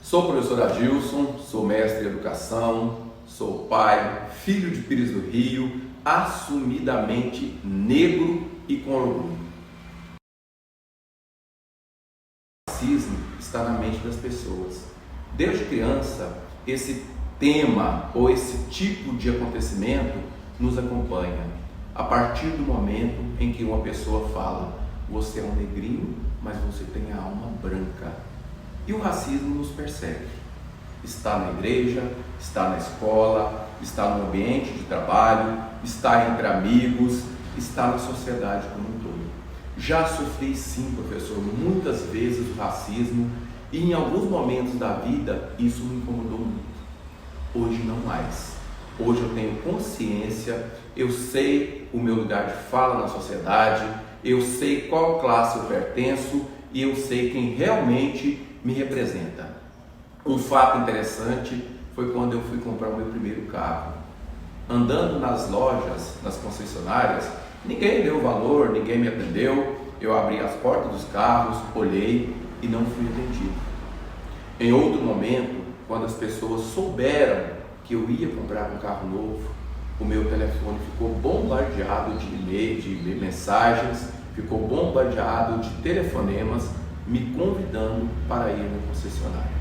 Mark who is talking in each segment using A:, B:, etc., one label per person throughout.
A: Sou o professor Adilson, sou mestre em educação, sou pai, filho de Pires do Rio, assumidamente negro e com orgulho. O racismo está na mente das pessoas. Desde criança, esse tema ou esse tipo de acontecimento nos acompanha. A partir do momento em que uma pessoa fala: você é um negrinho, mas você tem a alma branca. E o racismo nos persegue. Está na igreja, está na escola, está no ambiente de trabalho, está entre amigos, está na sociedade como um todo. Já sofri sim, professor, muitas vezes o racismo e em alguns momentos da vida isso me incomodou muito. Hoje não mais. Hoje eu tenho consciência, eu sei o meu lugar de fala na sociedade, eu sei qual classe eu pertenço e eu sei quem realmente me representa. Um fato interessante foi quando eu fui comprar o meu primeiro carro. Andando nas lojas, nas concessionárias, ninguém deu valor, ninguém me atendeu. Eu abri as portas dos carros, olhei e não fui atendido. Em outro momento, quando as pessoas souberam que eu ia comprar um carro novo, o meu telefone ficou bombardeado de e-mail, de mensagens, ficou bombardeado de telefonemas me convidando para ir na concessionária.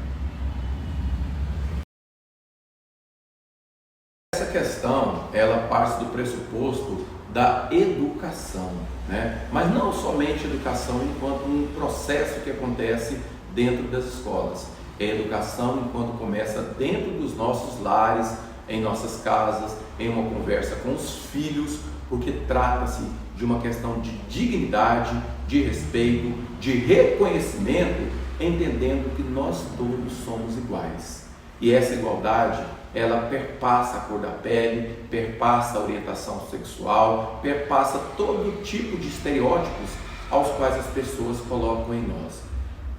A: Essa questão, ela parte do pressuposto da educação, né? Mas não somente educação enquanto um processo que acontece dentro das escolas. É educação enquanto começa dentro dos nossos lares, em nossas casas, em uma conversa com os filhos, porque trata-se de uma questão de dignidade, de respeito, de reconhecimento, entendendo que nós todos somos iguais. E essa igualdade, ela perpassa a cor da pele, perpassa a orientação sexual, perpassa todo tipo de estereótipos aos quais as pessoas colocam em nós.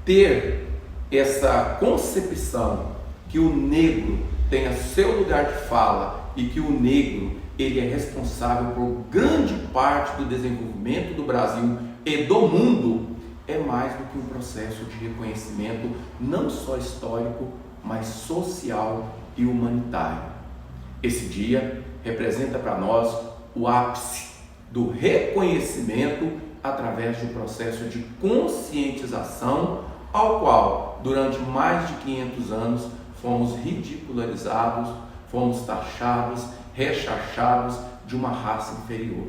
A: Ter essa concepção que o negro tenha seu lugar de fala e que o negro ele é responsável por grande parte do desenvolvimento do Brasil e do mundo, é mais do que um processo de reconhecimento não só histórico, mas social e humanitário. Esse dia representa para nós o ápice do reconhecimento através de um processo de conscientização ao qual, durante mais de 500 anos, fomos ridicularizados, fomos taxados, rechachados de uma raça inferior.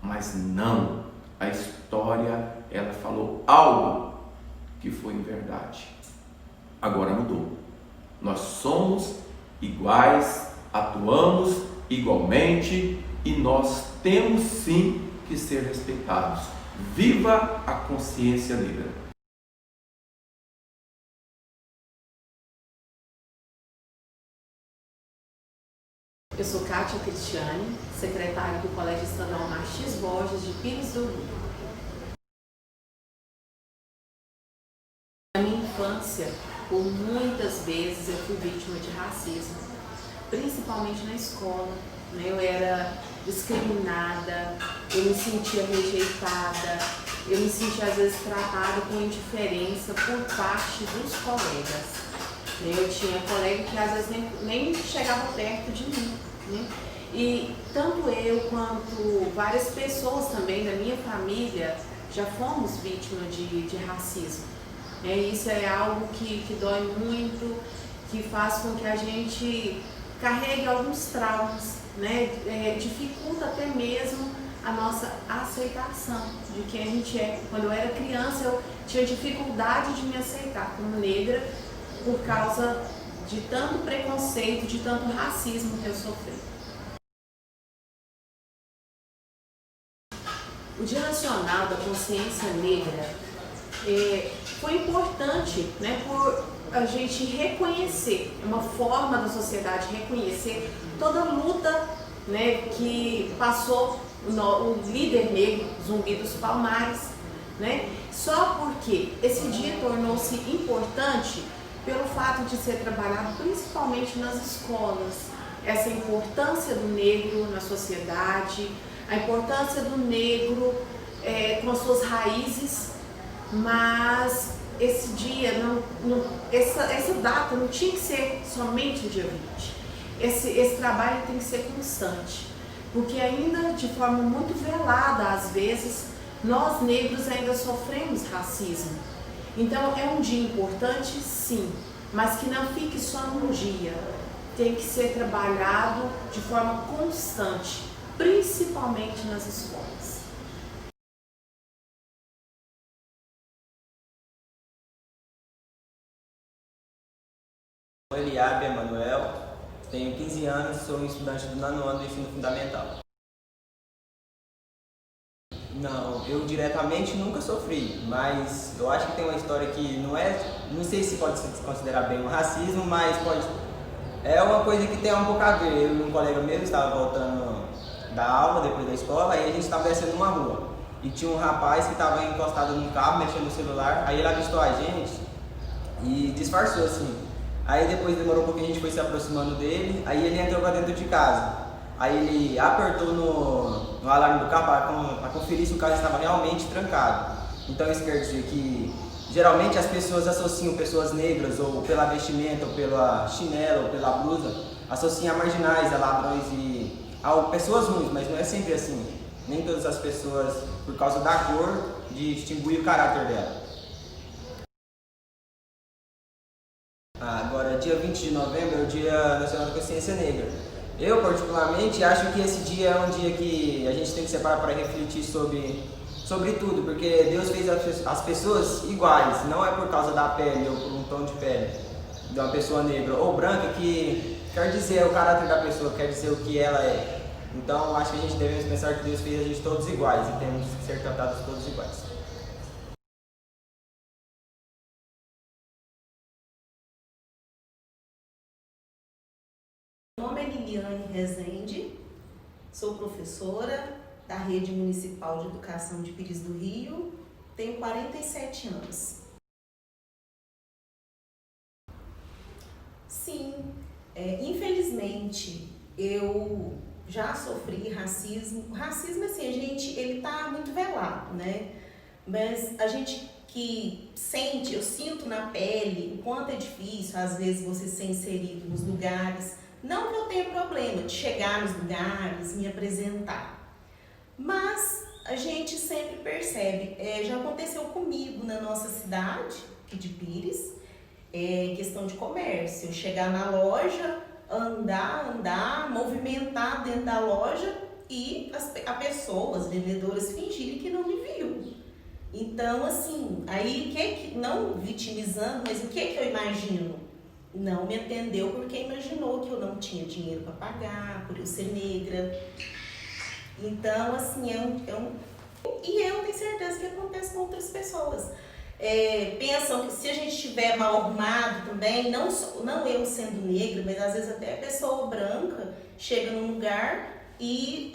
A: Mas não, a história, ela falou algo que foi em verdade. Agora mudou. Nós somos iguais, atuamos igualmente e nós temos sim que ser respeitados. Viva a consciência negra!
B: Eu sou Kátia Cristiane, secretária do Colégio Estadual Martins Borges de Pires do Rio. Na minha infância, por muitas vezes eu fui vítima de racismo, principalmente na escola. Eu era discriminada, eu me sentia rejeitada, eu me sentia às vezes tratada com indiferença por parte dos colegas. Eu tinha colega que às vezes nem chegava perto de mim, né? E tanto eu quanto várias pessoas também da minha família já fomos vítimas de racismo. Isso é algo que dói muito, que faz com que a gente carregue alguns traumas, né? Dificulta até mesmo a nossa aceitação de quem a gente é. Quando eu era criança, eu tinha dificuldade de me aceitar como negra, por causa de tanto preconceito, de tanto racismo que eu sofri. O Dia Nacional da Consciência Negra foi importante, né, por a gente reconhecer, uma forma da sociedade reconhecer toda a luta, né, que passou o líder negro, Zumbi dos Palmares, né, só porque esse dia tornou-se importante pelo fato de ser trabalhado principalmente nas escolas, essa importância do negro na sociedade, a importância do negro com as suas raízes, mas esse dia, essa data não tinha que ser somente o dia 20. Esse trabalho tem que ser constante, porque ainda de forma muito velada, às vezes, nós negros ainda sofremos racismo. Então é um dia importante, sim, mas que não fique só num dia. Tem que ser trabalhado de forma constante, principalmente nas escolas.
C: Sou Eliabe Emanuel, tenho 15 anos, sou estudante do 9º ano do ensino fundamental. Não, eu diretamente nunca sofri, mas eu acho que tem uma história que não sei se pode se considerar bem um racismo, mas é uma coisa que tem um pouco a ver. Eu e um colega meu estava voltando da aula, depois da escola, e a gente estava descendo uma rua. E tinha um rapaz que estava encostado num carro, mexendo no celular, aí ele avistou a gente e disfarçou assim. Aí depois demorou um pouquinho, a gente foi se aproximando dele, aí ele entrou para dentro de casa. Aí ele apertou no alarme do carro para conferir se o carro estava realmente trancado. Então isso quer dizer que geralmente as pessoas associam pessoas negras ou pela vestimenta, ou pela chinela, ou pela blusa, associam a marginais, a ladrões e a pessoas ruins, mas não é sempre assim. Nem todas as pessoas, por causa da cor, distinguem o caráter dela. Agora, dia 20 de novembro é o Dia Nacional da Consciência Negra. Eu, particularmente, acho que esse dia é um dia que a gente tem que separar para refletir sobre tudo, porque Deus fez as pessoas iguais, não é por causa da pele ou por um tom de pele de uma pessoa negra ou branca que quer dizer o caráter da pessoa, quer dizer o que ela é. Então, acho que a gente devemos pensar que Deus fez a gente todos iguais e temos que ser tratados todos iguais.
D: Meu nome é Liliane Rezende, sou professora da Rede Municipal de Educação de Pires do Rio, tenho 47 anos. Sim, infelizmente eu já sofri racismo. O racismo, assim, ele tá muito velado, né? Mas a gente que sente, eu sinto na pele o quanto é difícil, às vezes, você ser inserido nos lugares. Não que eu tenha problema de chegar nos lugares, me apresentar, mas a gente sempre percebe, já aconteceu comigo na nossa cidade, aqui de Pires, questão de comércio, eu chegar na loja, andar, movimentar dentro da loja e as pessoas, vendedoras, fingirem que não me viu. Então, assim, aí, não vitimizando, mas o que eu imagino? Não me atendeu porque imaginou que eu não tinha dinheiro para pagar, por eu ser negra. Então, assim, e eu tenho certeza que acontece com outras pessoas. Pensam que se a gente estiver mal arrumado também, não eu sendo negra, mas às vezes até a pessoa branca chega num lugar e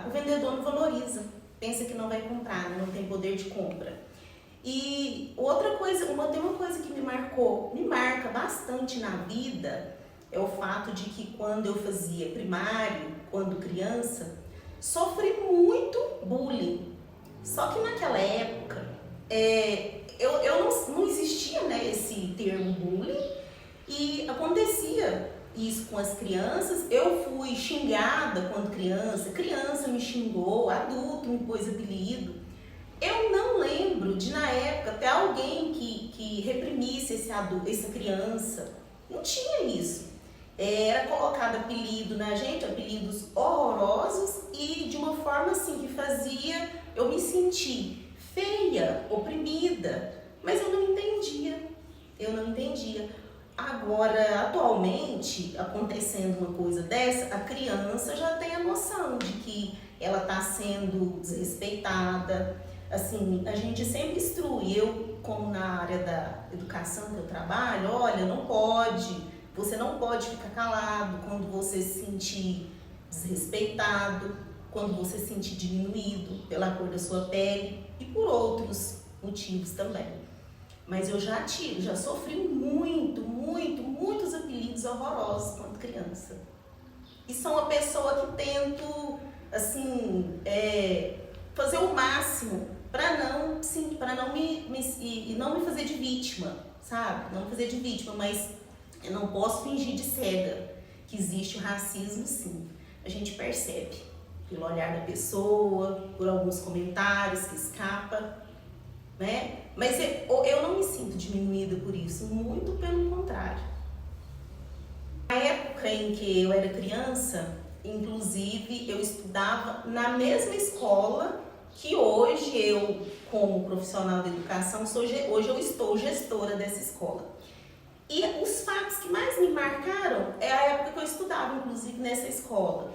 D: o vendedor não valoriza. Pensa que não vai comprar, não tem poder de compra. E outra coisa, tem uma coisa que me marca bastante na vida, é o fato de que quando eu fazia primário, quando criança, sofri muito bullying. Só que naquela época, não existia, né, esse termo bullying, e acontecia isso com as crianças. Eu fui xingada quando criança me xingou, adulto me pôs apelido. Eu não lembro de, na época, ter alguém que reprimisse essa criança. Não tinha isso. Era colocado apelido na gente, apelidos horrorosos, e de uma forma assim que fazia eu me sentir feia, oprimida, mas eu não entendia. Agora, atualmente, acontecendo uma coisa dessa, a criança já tem a noção de que ela está sendo desrespeitada. Assim, a gente sempre instrui, eu como na área da educação que eu trabalho, olha, você não pode ficar calado quando você se sentir desrespeitado, quando você se sentir diminuído pela cor da sua pele e por outros motivos também. Mas eu já sofri muitos apelidos horrorosos quando criança. E sou uma pessoa que tento, assim, fazer o máximo para não me fazer de vítima, sabe? Não me fazer de vítima, mas eu não posso fingir de cega que existe o racismo, sim. A gente percebe pelo olhar da pessoa, por alguns comentários que escapa, né? Mas eu não me sinto diminuída por isso, muito pelo contrário. Na época em que eu era criança, inclusive eu estudava na mesma escola que hoje eu, como profissional da educação, hoje eu estou gestora dessa escola. E os fatos que mais me marcaram é a época que eu estudava, inclusive, nessa escola.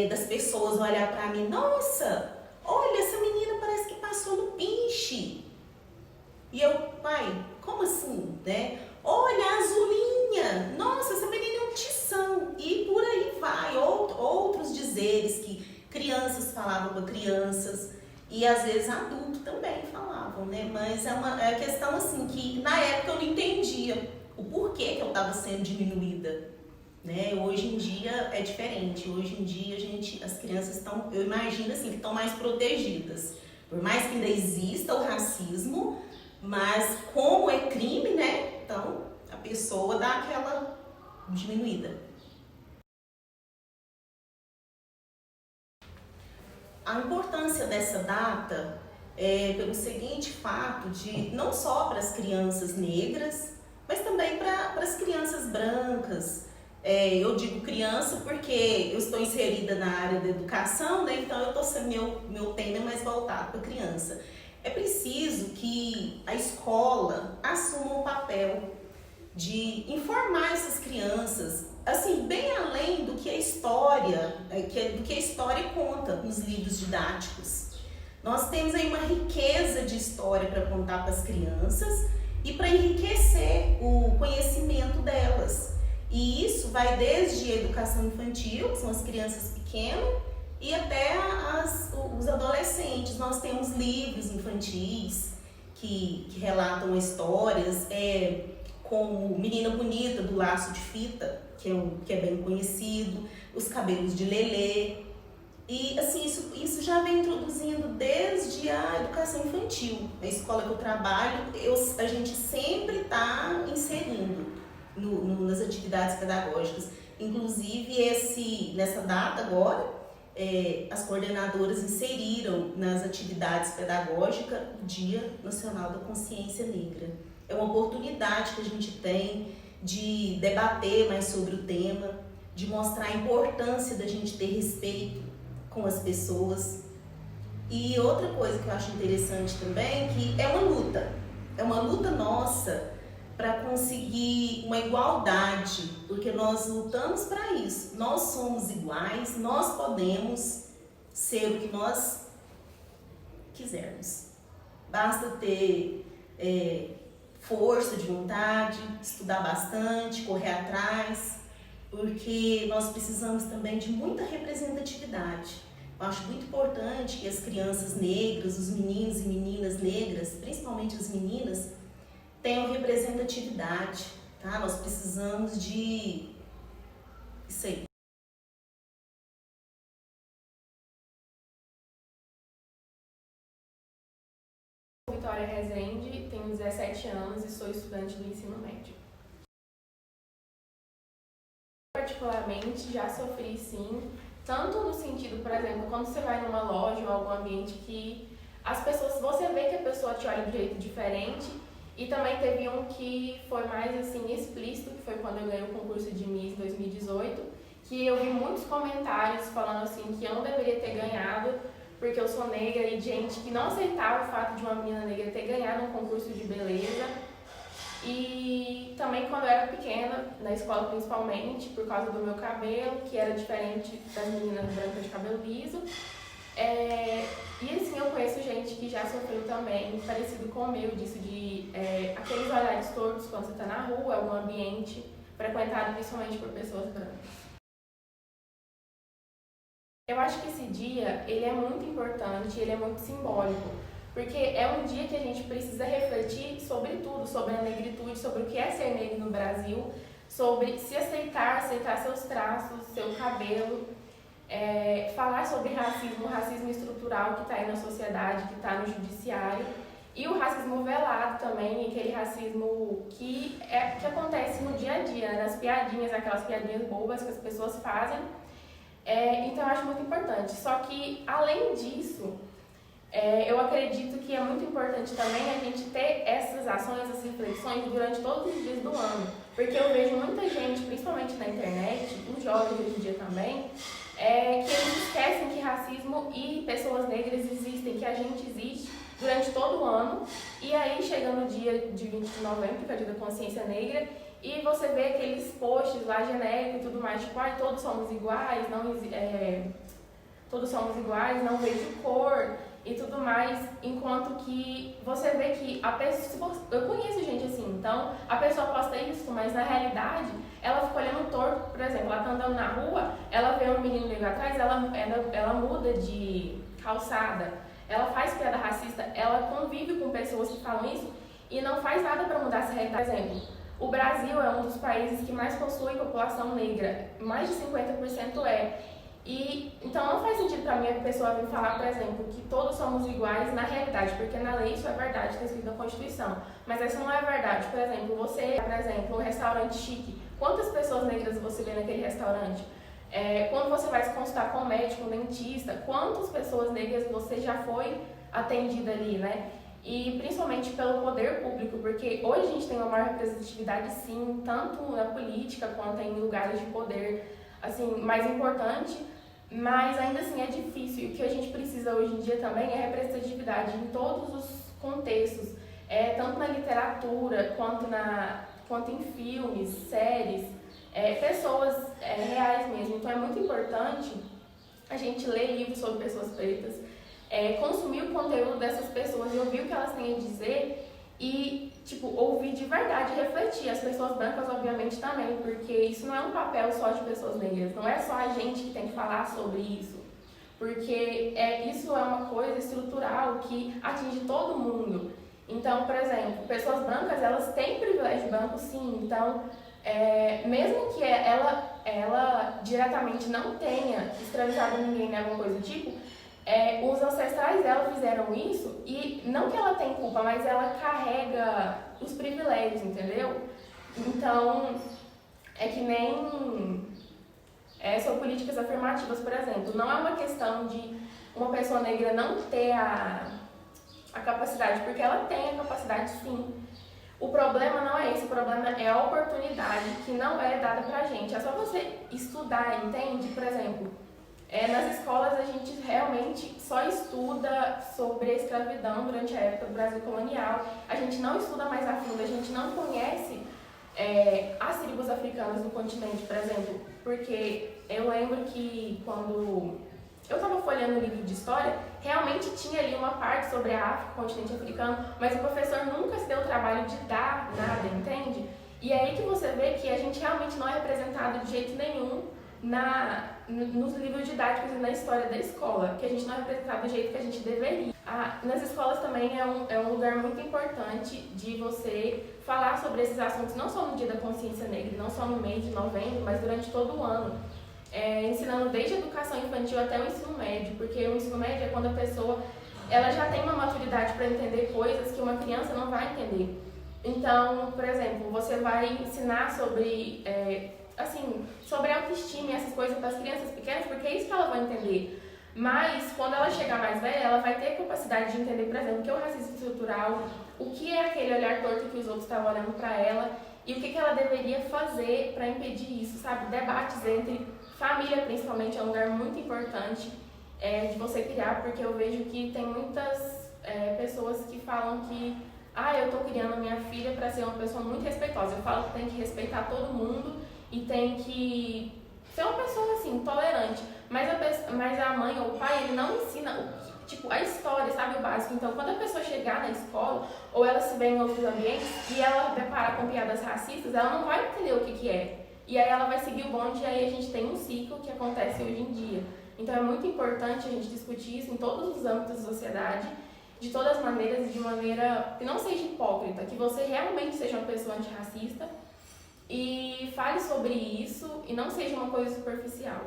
D: Das pessoas olhar para mim, nossa, olha, essa menina parece que passou no pinche. E eu, pai, como assim, né? Olha, a Azulinha, nossa, essa menina é um tição. E por aí vai, outros dizeres que crianças falavam para crianças e às vezes adultos também falavam, né? Mas é uma questão assim que na época eu não entendia o porquê que eu estava sendo diminuída, né? Hoje em dia é diferente. Hoje em dia as crianças estão, eu imagino assim, que estão mais protegidas. Por mais que ainda exista o racismo, mas como é crime, né? Então a pessoa dá aquela diminuída. A importância dessa data é pelo seguinte fato de não só para as crianças negras, mas também para as crianças brancas. Eu digo criança porque eu estou inserida na área da educação, né? Então eu estou sendo meu tema é mais voltado para criança. É preciso que a escola assuma um papel de informar essas crianças, assim, bem além do que a história, conta nos livros didáticos. Nós temos aí uma riqueza de história para contar para as crianças e para enriquecer o conhecimento delas. E isso vai desde a educação infantil, que são as crianças pequenas, e até os adolescentes. Nós temos livros infantis que relatam histórias, como Menina Bonita, do Laço de Fita, que é bem conhecido, Os Cabelos de Lelê. E assim, isso já vem introduzindo desde a educação infantil. Na escola que eu trabalho, a gente sempre está inserindo nas atividades pedagógicas. Inclusive, nessa data agora, as coordenadoras inseriram nas atividades pedagógicas o Dia Nacional da Consciência Negra. É uma oportunidade que a gente tem de debater mais sobre o tema, de mostrar a importância da gente ter respeito com as pessoas. E outra coisa que eu acho interessante também, que é uma luta nossa para conseguir uma igualdade, porque nós lutamos para isso. Nós somos iguais, nós podemos ser o que nós quisermos. Basta ter força de vontade, estudar bastante, correr atrás, porque nós precisamos também de muita representatividade. Eu acho muito importante que as crianças negras, os meninos e meninas negras, principalmente as meninas, tenham representatividade, tá? Nós precisamos de isso aí.
E: Vitória Rezende, tenho 17 anos e sou estudante do ensino médio. Particularmente, já sofri sim, tanto no sentido, por exemplo, quando você vai numa loja ou algum ambiente que as pessoas, você vê que a pessoa te olha de um jeito diferente, e também teve um que foi mais assim explícito, que foi quando eu ganhei o concurso de Miss 2018, que eu vi muitos comentários falando assim que eu não deveria ter ganhado porque eu sou negra, e gente que não aceitava o fato de uma menina negra ter ganhado um concurso de beleza. E também quando eu era pequena, na escola principalmente, por causa do meu cabelo, que era diferente das meninas brancas de cabelo liso. E assim, eu conheço gente que já sofreu também, parecido com o meu, disso de aqueles olhares tortos quando você está na rua, algum ambiente frequentado principalmente por pessoas brancas. Eu acho que esse dia, ele é muito importante, ele é muito simbólico, porque é um dia que a gente precisa refletir sobre tudo, sobre a negritude, sobre o que é ser negro no Brasil, sobre se aceitar seus traços, seu cabelo. falar sobre racismo, o racismo estrutural que está aí na sociedade, que está no judiciário, e o racismo velado também, aquele racismo que acontece no dia a dia, né? Nas piadinhas, aquelas piadinhas bobas que as pessoas fazem. Então eu acho muito importante. Só que, além disso, eu acredito que é muito importante também a gente ter essas ações, essas reflexões durante todos os dias do ano. Porque eu vejo muita gente, principalmente na internet, os jovens hoje em dia também, que eles esquecem que racismo e pessoas negras existem, que a gente existe durante todo o ano. E aí chega no dia de 20 de novembro, que é o dia da consciência negra, e você vê aqueles posts lá genéricos e tudo mais, tipo, todos somos iguais, todos somos iguais, não vejo cor e tudo mais, enquanto que você vê que a pessoa, eu conheço gente assim, então a pessoa posta isso, mas na realidade ela fica olhando torto, por exemplo, ela tá andando na rua, ela vê um menino negro atrás, ela muda de calçada, ela faz piada racista, ela convive com pessoas que falam isso e não faz nada para mudar essa realidade. Por exemplo, o Brasil é um dos países que mais possui população negra, mais de 50% E então não faz sentido para mim a pessoa vir falar, por exemplo, que todos somos iguais na realidade, porque na lei isso é verdade, está escrito na Constituição. Mas essa não é verdade. Por exemplo, você, por exemplo, um restaurante chique, quantas pessoas negras você vê naquele restaurante? Quando você vai se consultar com um médico, um dentista, quantas pessoas negras você já foi atendida ali, né? E principalmente pelo poder público, porque hoje a gente tem uma maior representatividade sim, tanto na política quanto em lugares de poder, assim, mais importante, mas ainda assim é difícil. E o que a gente precisa hoje em dia também é representatividade em todos os contextos, tanto na literatura, quanto em filmes, séries, pessoas reais mesmo. Então é muito importante a gente ler livros sobre pessoas pretas, consumir o conteúdo dessas pessoas e ouvir o que elas têm a dizer e, tipo, ouvir de verdade, refletir. As pessoas brancas, obviamente, também, porque isso não é um papel só de pessoas negras, não é só a gente que tem que falar sobre isso, porque isso é uma coisa estrutural que atinge todo mundo. Então, por exemplo, pessoas brancas, elas têm privilégio branco, sim, então, mesmo que ela diretamente não tenha escravizado ninguém, né, alguma coisa do tipo, os ancestrais dela fizeram isso e não que ela tem culpa, mas ela carrega os privilégios, entendeu? Então, é que nem sobre políticas afirmativas, por exemplo. Não é uma questão de uma pessoa negra não ter a capacidade, porque ela tem a capacidade sim. O problema não é esse, o problema é a oportunidade que não é dada pra gente. É só você estudar, entende? Por exemplo, nas escolas a gente realmente só estuda sobre a escravidão durante a época do Brasil colonial. A gente não estuda mais a fundo, a gente não conhece as tribos africanas do continente, por exemplo. Porque eu lembro que quando eu estava folheando o livro de história, realmente tinha ali uma parte sobre a África, o continente africano, mas o professor nunca se deu o trabalho de dar nada, entende? E é aí que você vê que a gente realmente não é representado de jeito nenhum nos livros didáticos e na história da escola, que a gente não é representado do jeito que a gente deveria. Nas escolas também é um lugar muito importante de você falar sobre esses assuntos, não só no Dia da Consciência Negra, não só no mês de novembro, mas durante todo o ano. Ensinando desde a educação infantil até o ensino médio, porque o ensino médio é quando a pessoa ela já tem uma maturidade para entender coisas que uma criança não vai entender. Então, por exemplo, você vai ensinar sobre sobre autoestima e essas coisas para as crianças pequenas, porque é isso que ela vai entender. Mas, quando ela chegar mais velha, ela vai ter capacidade de entender, por exemplo, o que é o racismo estrutural, o que é aquele olhar torto que os outros estavam olhando para ela e o que ela deveria fazer para impedir isso, sabe? Debates entre família, principalmente, é um lugar muito importante de você criar, porque eu vejo que tem muitas pessoas que falam que eu estou criando a minha filha para ser uma pessoa muito respeitosa. Eu falo que tem que respeitar todo mundo e tem que ser uma pessoa assim, tolerante. Mas a mãe ou o pai, ele não ensina a história, sabe, o básico. Então, quando a pessoa chegar na escola ou ela se vê em outros ambientes e ela deparar com piadas racistas, ela não vai entender o que é. E aí ela vai seguir o bonde e aí a gente tem um ciclo que acontece hoje em dia. Então é muito importante a gente discutir isso em todos os âmbitos da sociedade, de todas as maneiras e de maneira que não seja hipócrita, que você realmente seja uma pessoa antirracista e fale sobre isso e não seja uma coisa superficial.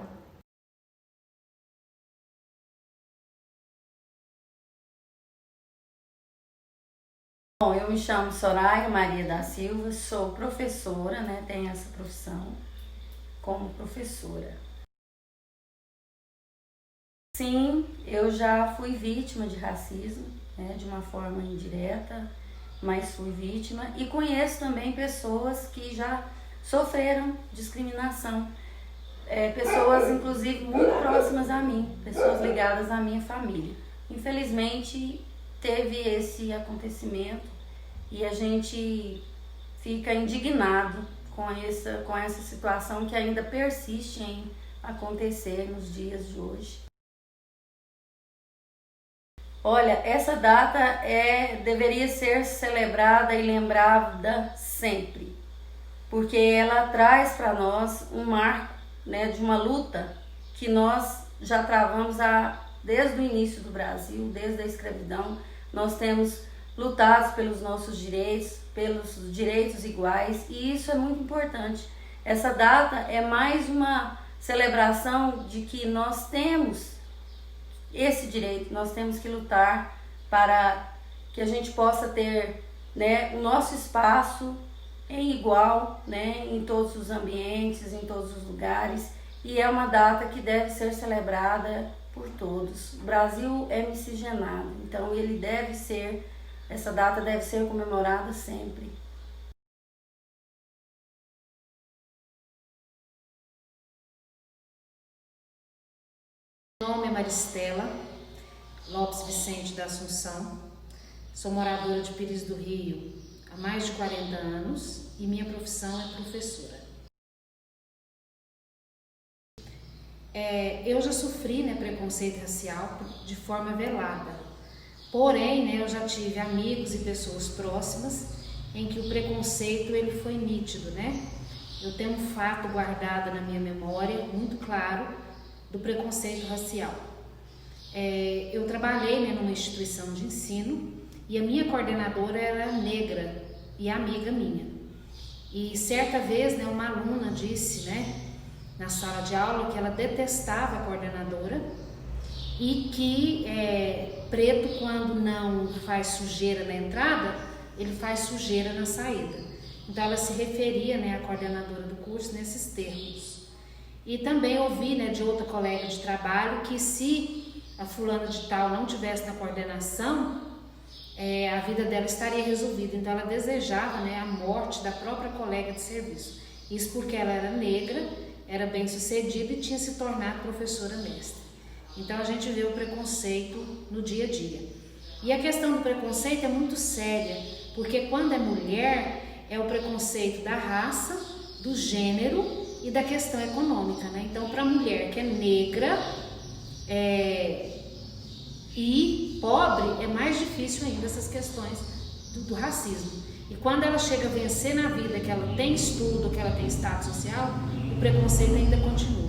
F: Bom, eu me chamo Soraya Maria da Silva, sou professora, né? Tenho essa profissão como professora. Sim, eu já fui vítima de racismo, né? De uma forma indireta, mas fui vítima. E conheço também pessoas que já sofreram discriminação. Pessoas, inclusive, muito próximas a mim, pessoas ligadas à minha família. Infelizmente, teve esse acontecimento e a gente fica indignado com essa situação que ainda persiste em acontecer nos dias de hoje. Olha, essa data deveria ser celebrada e lembrada sempre, porque ela traz para nós um marco, né, de uma luta que nós já travamos desde o início do Brasil, desde a escravidão. Nós temos lutado pelos nossos direitos, pelos direitos iguais, e isso é muito importante. Essa data é mais uma celebração de que nós temos esse direito, nós temos que lutar para que a gente possa ter, né, o nosso espaço em igual, né, em todos os ambientes, em todos os lugares, e é uma data que deve ser celebrada por todos. O Brasil é miscigenado, então essa data deve ser comemorada sempre.
G: Meu nome é Maristela Lopes Vicente da Assunção, sou moradora de Pires do Rio há mais de 40 anos e minha profissão é professora. Eu já sofri, né, preconceito racial de forma velada, porém, né, eu já tive amigos e pessoas próximas em que o preconceito ele foi nítido, né? Eu tenho um fato guardado na minha memória muito claro do preconceito racial. Eu trabalhei, né, numa instituição de ensino e a minha coordenadora era negra e amiga minha. E certa vez, né, uma aluna disse, né, na sala de aula que ela detestava a coordenadora e que preto, quando não faz sujeira na entrada, ele faz sujeira na saída. Então ela se referia, né, à coordenadora do curso nesses termos. E também ouvi, né, de outra colega de trabalho que se a fulana de tal não tivesse na coordenação, a vida dela estaria resolvida. Então ela desejava, né, a morte da própria colega de serviço. Isso porque ela era negra, era bem sucedida e tinha se tornado professora mestre. Então a gente vê o preconceito no dia a dia. E a questão do preconceito é muito séria, porque quando é mulher, é o preconceito da raça, do gênero e da questão econômica, né? Então, para a mulher que é negra e pobre, é mais difícil ainda essas questões do racismo. E quando ela chega a vencer na vida, que ela tem estudo, que ela tem status social, o preconceito ainda continua.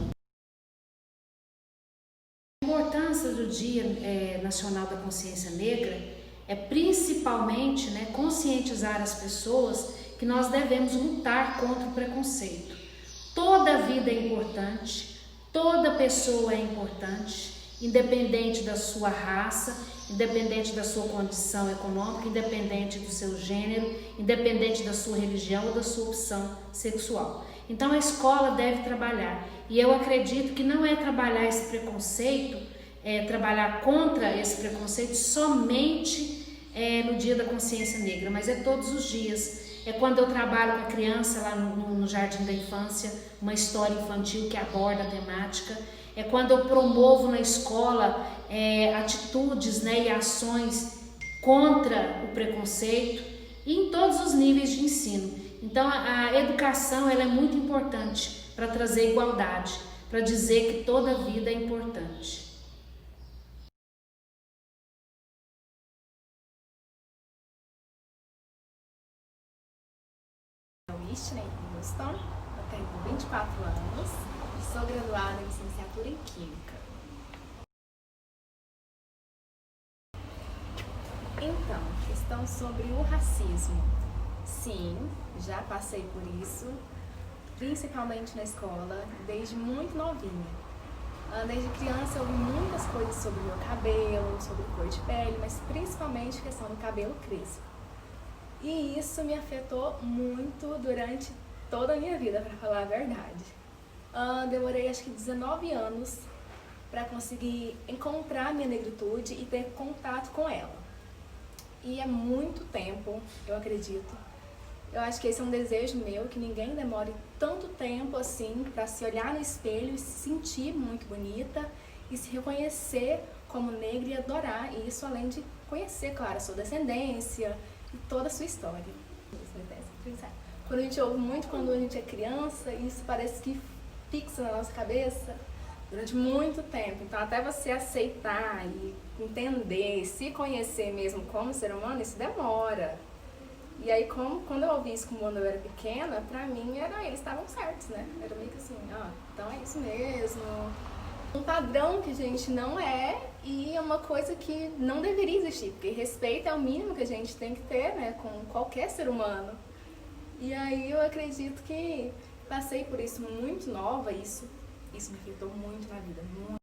G: A importância do Dia Nacional da Consciência Negra é principalmente, né, conscientizar as pessoas que nós devemos lutar contra o preconceito. Toda vida é importante, toda pessoa é importante, independente da sua raça, independente da sua condição econômica, independente do seu gênero, independente da sua religião ou da sua opção sexual. Então a escola deve trabalhar, e eu acredito que não é trabalhar esse preconceito, trabalhar contra esse preconceito somente no Dia da Consciência Negra, mas é todos os dias. É quando eu trabalho com a criança lá no Jardim da Infância, uma história infantil que aborda a temática. É quando eu promovo na escola atitudes, né, e ações contra o preconceito e em todos os níveis de ensino. Então a educação ela é muito importante para trazer igualdade, para dizer que toda vida é importante.
H: Whitney Houston, eu tenho 24 anos e sou graduada em licenciatura em Química. Então, questão sobre o racismo. Sim, já passei por isso, principalmente na escola, desde muito novinha. Desde criança eu ouvi muitas coisas sobre o meu cabelo, sobre cor de pele, mas principalmente questão do cabelo crespo.
E: E isso me afetou muito durante toda a minha vida, para falar a verdade. Demorei acho que 19 anos para conseguir encontrar minha negritude e ter contato com ela. E é muito tempo, eu acredito. Eu acho que esse é um desejo meu, que ninguém demore tanto tempo assim para se olhar no espelho e se sentir muito bonita e se reconhecer como negra e adorar isso, além de conhecer, claro, a sua descendência e toda a sua história. Quando a gente ouve muito quando a gente é criança, isso parece que fixa na nossa cabeça durante muito tempo. Então, até você aceitar e entender, se conhecer mesmo como ser humano, isso demora. E aí, quando eu ouvi isso quando eu era pequena, pra mim, eles estavam certos, né? Era meio que assim, então é isso mesmo. Um padrão que a gente não é e é uma coisa que não deveria existir, porque respeito é o mínimo que a gente tem que ter, né, com qualquer ser humano. E aí eu acredito que passei por isso muito nova, isso me afetou muito na vida, muito.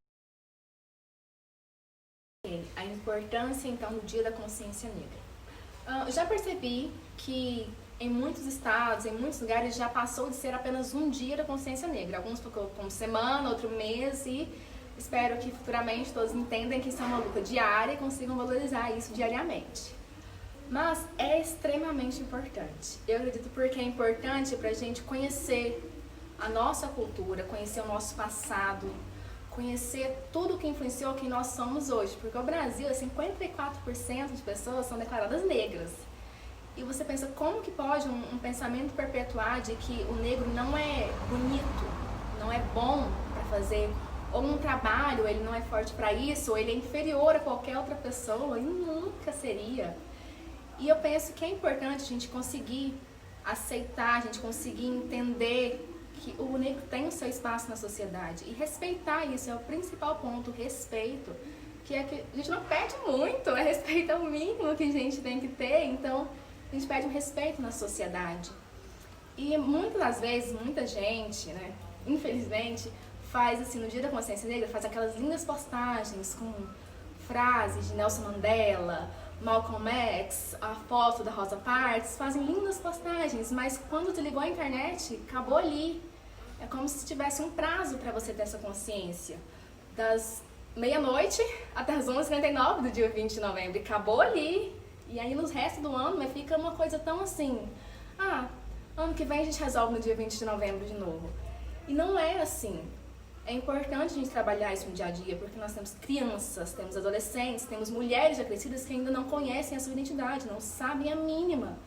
E: A importância, então, do Dia da Consciência Negra. Eu já percebi que em muitos estados, em muitos lugares, já passou de ser apenas um dia da consciência negra. Alguns ficou como semana, outro mês, e espero que futuramente todos entendam que isso é uma luta diária e consigam valorizar isso diariamente. Mas é extremamente importante. Eu acredito porque é importante para a gente conhecer a nossa cultura, conhecer o nosso passado, conhecer tudo que influenciou quem nós somos hoje. Porque o Brasil, 54% de pessoas são declaradas negras. E você pensa, como que pode um pensamento perpetuar de que o negro não é bonito, não é bom para fazer, ou um trabalho, ele não é forte para isso, ou ele é inferior a qualquer outra pessoa, e nunca seria. E eu penso que é importante a gente conseguir aceitar, a gente conseguir entender que o negro tem o seu espaço na sociedade. E respeitar isso é o principal ponto, respeito, que é que a gente não pede muito, respeito é o mínimo que a gente tem que ter, então a gente pede um respeito na sociedade. E muitas das vezes, muita gente, né, infelizmente, faz assim, no Dia da Consciência Negra, faz aquelas lindas postagens com frases de Nelson Mandela, Malcolm X, a foto da Rosa Parks, fazem lindas postagens, mas quando desligou a internet, acabou ali. É como se tivesse um prazo para você ter essa consciência. Das meia-noite até as 11h59 do dia 20 de novembro, acabou ali. E aí nos restos do ano fica uma coisa tão assim, ano que vem a gente resolve no dia 20 de novembro de novo. E não é assim. É importante a gente trabalhar isso no dia a dia, porque nós temos crianças, temos adolescentes, temos mulheres já crescidas que ainda não conhecem a sua identidade, não sabem a mínima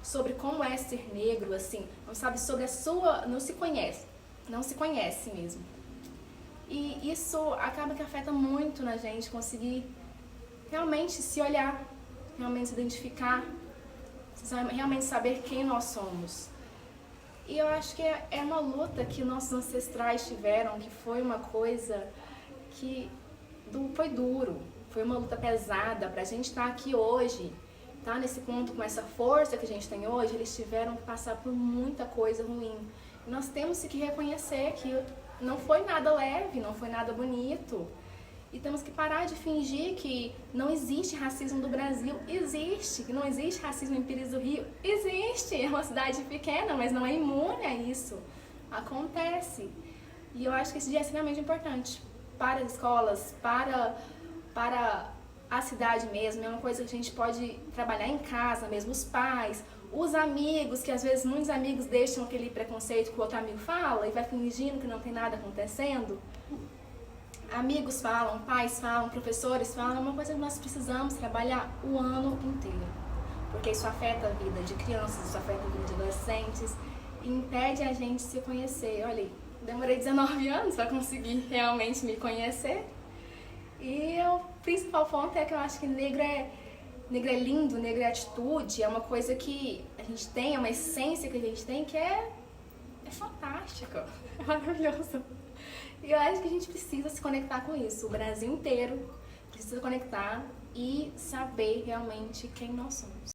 E: sobre como é ser negro, assim, não sabe sobre a sua, não se conhece mesmo. E isso acaba que afeta muito na gente conseguir realmente se olhar, realmente se identificar, realmente saber quem nós somos. E eu acho que é uma luta que nossos ancestrais tiveram, que foi uma coisa que foi duro, foi uma luta pesada. Pra gente estar aqui hoje, tá nesse ponto com essa força que a gente tem hoje, eles tiveram que passar por muita coisa ruim. E nós temos que reconhecer que não foi nada leve, não foi nada bonito. E temos que parar de fingir que não existe racismo no Brasil. Existe. Que não existe racismo em Pires do Rio. Existe. É uma cidade pequena, mas não é imune a isso. Acontece. E eu acho que esse dia é extremamente importante para as escolas, para a cidade mesmo. É uma coisa que a gente pode trabalhar em casa mesmo. Os pais, os amigos, que às vezes muitos amigos deixam aquele preconceito que o outro amigo fala e vai fingindo que não tem nada acontecendo. Amigos falam, pais falam, professores falam, é uma coisa que nós precisamos trabalhar o ano inteiro. Porque isso afeta a vida de crianças, isso afeta a vida de adolescentes e impede a gente se conhecer. Olha, demorei 19 anos para conseguir realmente me conhecer. E o principal ponto é que eu acho que negro é lindo, negro é atitude, é uma coisa que a gente tem, é uma essência que a gente tem que é fantástica, é maravilhoso. E eu acho que a gente precisa se conectar com isso. O Brasil inteiro precisa conectar e saber realmente quem nós somos.